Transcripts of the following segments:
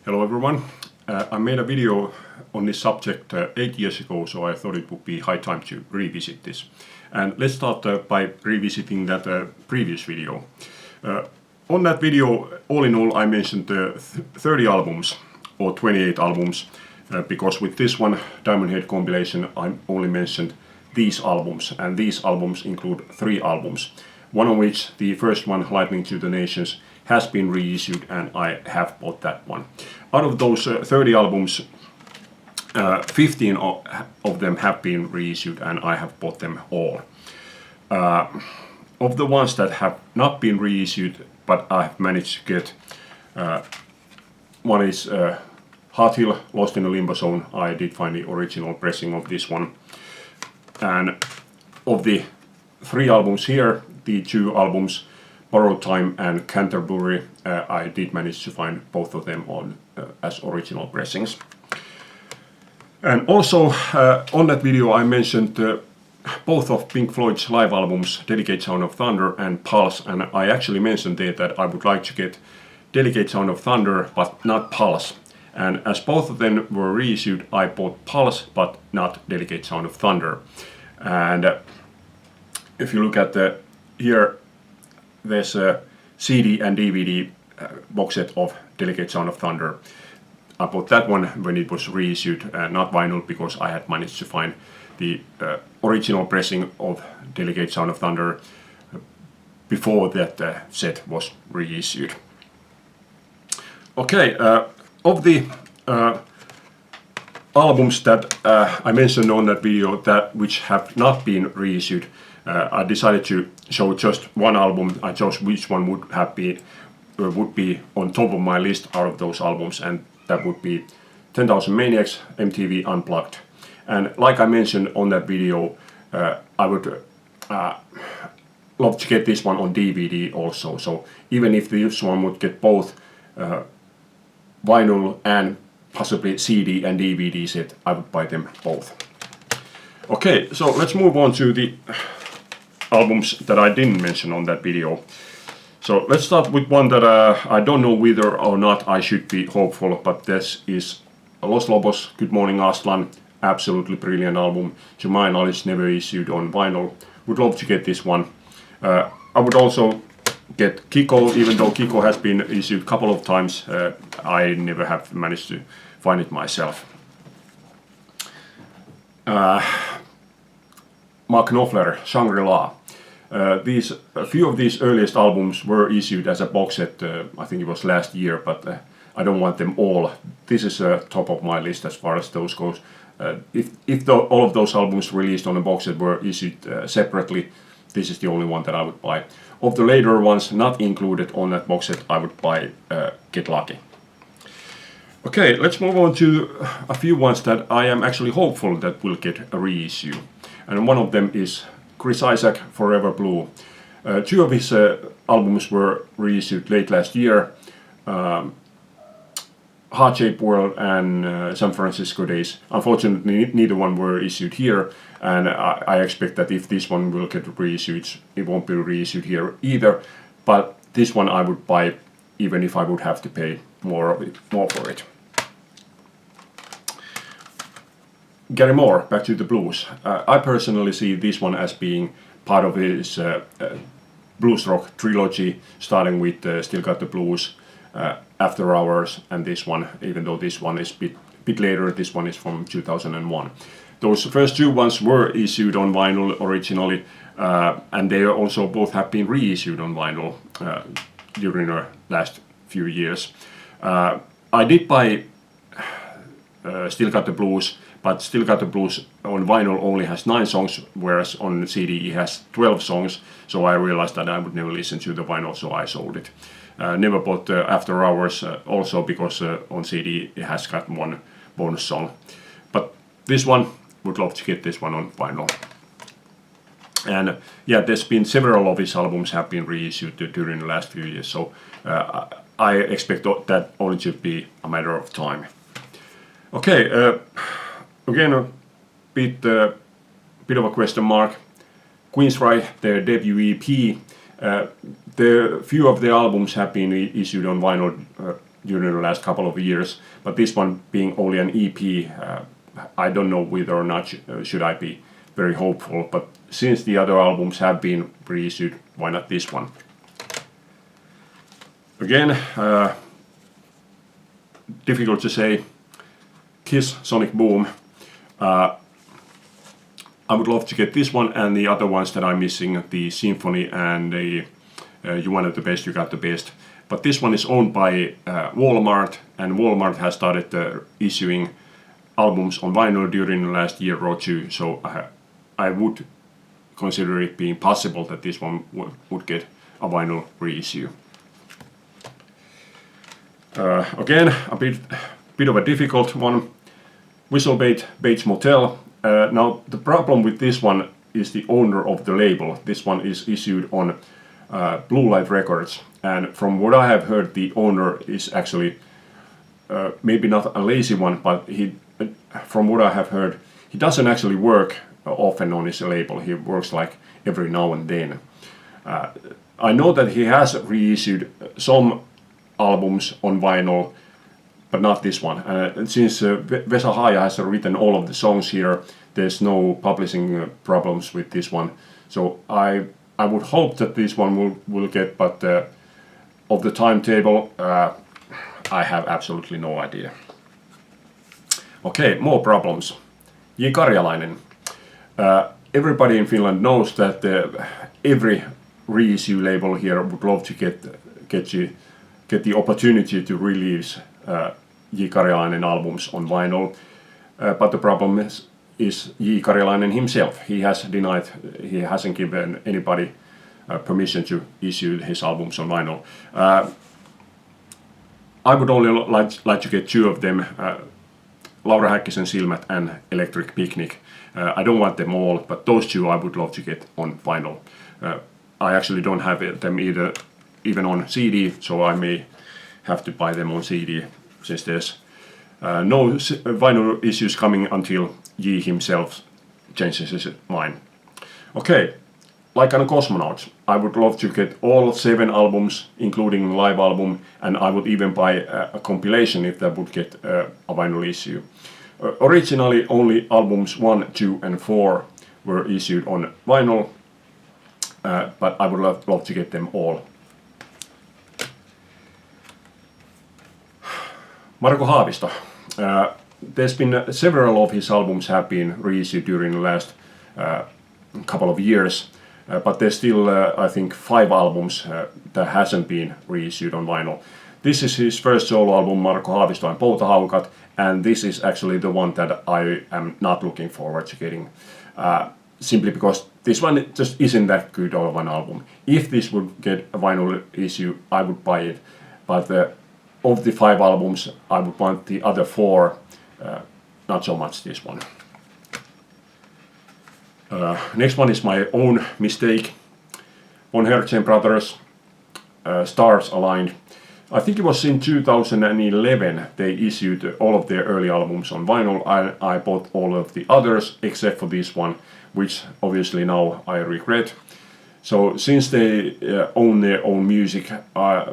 Hello everyone. I made a video on this subject 8 years ago, so I thought it would be high time to revisit this. And let's start by revisiting that previous video. On that video, all in all, I mentioned 30 albums or 28 albums because with this one, Diamond Head compilation, I only mentioned these albums, and these albums include 3 albums. One of which, the first one, Lightning to the Nations, has been reissued, and I have bought that one. Out of those 30 albums, 15 of them have been reissued, and I have bought them all. Of the ones that have not been reissued, but I have managed to get, one is Heart Hill, Lost in a Limbo Zone. I did find the original pressing of this one. And of the 3 albums here, the 2 albums, Borrowed Time and Canterbury, I did manage to find both of them on as original pressings. And also on that video I mentioned both of Pink Floyd's live albums, Delicate Sound of Thunder and Pulse, and I actually mentioned there that I would like to get Delicate Sound of Thunder but not Pulse. And as both of them were reissued, I bought Pulse but not Delicate Sound of Thunder. And if you look at here, there's a CD and DVD box set of Delicate Sound of Thunder. I bought that one when it was reissued, not vinyl, because I had managed to find the original pressing of Delicate Sound of Thunder before that set was reissued. Okay, of the albums that I mentioned on that video that which have not been reissued, I decided to show just one album. I chose which one would be on top of my list out of those albums, and that would be 10,000 Maniacs MTV Unplugged. And like I mentioned on that video, I would love to get this one on DVD also. So even if this one would get both vinyl and possibly CD and DVD set, I would buy them both. Okay, so let's move on to the albums that I didn't mention on that video. So let's start with one that I don't know whether or not I should be hopeful, but this is Los Lobos, Good Morning Aslan. Absolutely brilliant album. To my knowledge, never issued on vinyl. Would love to get this one. I would also get Kiko, even though Kiko has been issued a couple of times. I never have managed to find it myself. Mark Knopfler, Shangri-La. A few of these earliest albums were issued as a box set, I think it was last year, but I don't want them all. This is top of my list as far as those goes. If all of those albums released on a box set were issued separately, this is the only one that I would buy. Of the later ones not included on that box set, I would buy Get Lucky. Okay, let's move on to a few ones that I am actually hopeful that will get a reissue. And one of them is Chris Isaak, Forever Blue. 2 of his albums were reissued late last year. Heart Shaped World and San Francisco Days. Unfortunately, neither one were issued here, and I expect that if this one will get reissued, it won't be reissued here either. But this one I would buy, even if I would have to pay more for it. Gary Moore, Back to the Blues. I personally see this one as being part of his blues rock trilogy, starting with Still Got the Blues, After Hours, and this one, even though this one is a bit later. This one is from 2001. Those first 2 ones were issued on vinyl originally, and they also both have been reissued on vinyl during the last few years. I did buy Still Got the Blues, but Still Got the Blues on vinyl only has 9 songs, whereas on CD it has 12 songs, so I realized that I would never listen to the vinyl, so I sold it. Never bought After Hours also because on CD it has got 1 bonus song. But this one, would love to get this one on vinyl. And yeah, there's been several of his albums have been reissued during the last few years, so I expect that only to be a matter of time. Okay, again a bit of a question mark. Queensryche, their debut EP. The few of the albums have been issued on vinyl during the last couple of years, but this one being only an EP, I don't know whether or not should I be very hopeful, but since the other albums have been reissued, why not this one? Again, difficult to say. Kiss Sonic Boom. I would love to get this one and the other ones that I'm missing, the Symphony and the You Wanted the Best, You Got the Best. But this one is owned by Walmart, and Walmart has started issuing albums on vinyl during the last year or two, so I would consider it being possible that this one would get a vinyl reissue. Again, a bit of a difficult one. Whistlebait Bates Motel. Now the problem with this one is the owner of the label. This one is issued on Blue Light Records, and from what I have heard, the owner is actually maybe not a lazy one, but from what I have heard, he doesn't actually work often on his label. He works like every now and then. I know that he has reissued some albums on vinyl, but not this one. And since Vesa Haya has written all of the songs here, there's no publishing problems with this one. So I would hope that this one will get, but of the timetable, I have absolutely no idea. Okay, more problems. J. Karjalainen. Everybody in Finland knows that every reissue label here would love to get the opportunity to release J. Karjalainen albums on vinyl, but the problem is J. Karjalainen himself. He has denied, he hasn't given anybody permission to issue his albums on vinyl. I would only like to get two of them, Laura Häkkisen Silmät and Electric Picnic. I don't want them all, but those two I would love to get on vinyl. I actually don't have them even on CD, so I may have to buy them on CD, since there's no vinyl issues coming until J himself changes his mind. Okay, like on a Cosmonaut, I would love to get all 7 albums, including live album, and I would even buy a compilation if that would get a vinyl issue. Originally, only albums 1, 2 and 4 were issued on vinyl, but I would love to get them all. Marko Haavisto. There's been several of his albums have been reissued during the last couple of years, but there's still, I think, 5 albums that hasn't been reissued on vinyl. This is his first solo album, Marko Haavisto and Poutahaukat, and this is actually the one that I am not looking forward to getting, simply because this one just isn't that good of an album. If this would get a vinyl issue, I would buy it, but of the 5 albums, I would want the other 4, not so much this one. Next one is my own mistake. Von Herzen Brothers, Stars Aligned. I think it was in 2011 they issued all of their early albums on vinyl. I bought all of the others except for this one, which obviously now I regret. So since they own their own music, I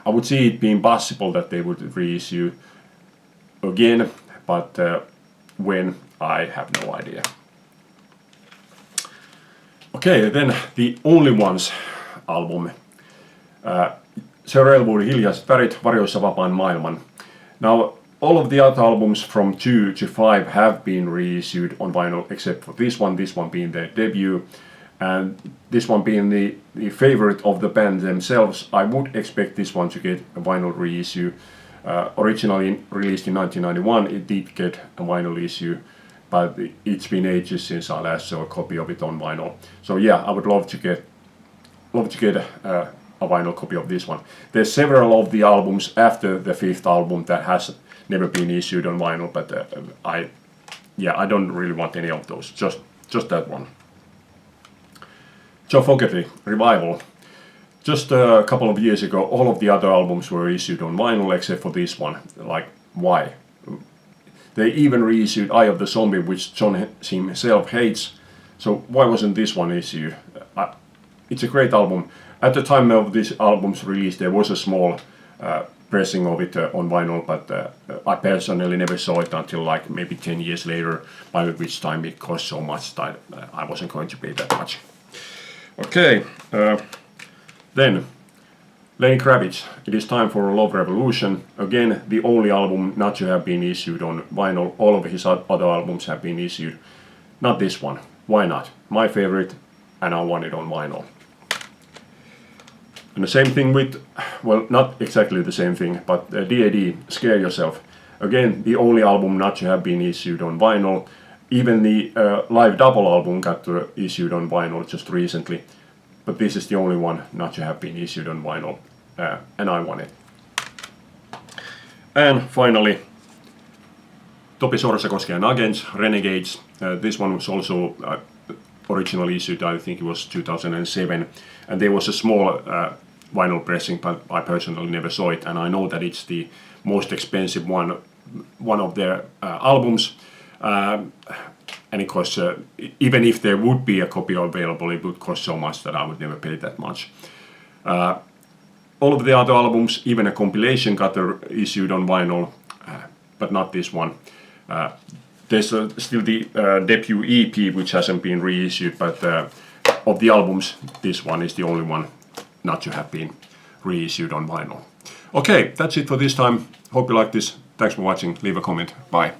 would see it being possible that they would reissue again, but when, I have no idea. Okay, then the Only Ones album. Sir Elwood, Hiljaiset värit, Varjoissa vapaan maailman. Now, all of the other albums from 2 to 5 have been reissued on vinyl except for this one being their debut. And this one being the favorite of the band themselves, I would expect this one to get a vinyl reissue. Originally released in 1991, it did get a vinyl issue, but it's been ages since I last saw a copy of it on vinyl. So yeah, I would love to get a vinyl copy of this one. There's several of the albums after the 5th album that has never been issued on vinyl, but I don't really want any of those. Just that one. Joe Fogerty, Revival. Just a couple of years ago, all of the other albums were issued on vinyl except for this one. Like, why? They even reissued Eye of the Zombie, which John himself hates. So why wasn't this one issued? It's a great album. At the time of this album's release, there was a small pressing of it on vinyl, but I personally never saw it until like maybe 10 years later, by which time it cost so much that I wasn't going to pay that much. Okay, then Lenny Kravitz, it is time for a Love Revolution. Again, the only album not to have been issued on vinyl. All of his other albums have been issued. Not this one. Why not? My favorite, and I want it on vinyl. And the same thing with, well, not exactly the same thing, but D.A.D., Scare Yourself. Again, the only album not to have been issued on vinyl. Even the live double album got issued on vinyl just recently. But this is the only one not to have been issued on vinyl, and I want it. And finally, Topi Sorsakoski and Agents, Renegades. This one was also originally issued, I think it was 2007, and there was a small vinyl pressing, but I personally never saw it, and I know that it's the most expensive one of their albums, and it costs, even if there would be a copy available, it would cost so much that I would never pay that much. All of the other albums, even a compilation got issued on vinyl, but not this one. There's still the debut EP, which hasn't been reissued, but of the albums, this one is the only one not to have been reissued on vinyl. Okay, that's it for this time. Hope you like this. Thanks for watching. Leave a comment. Bye.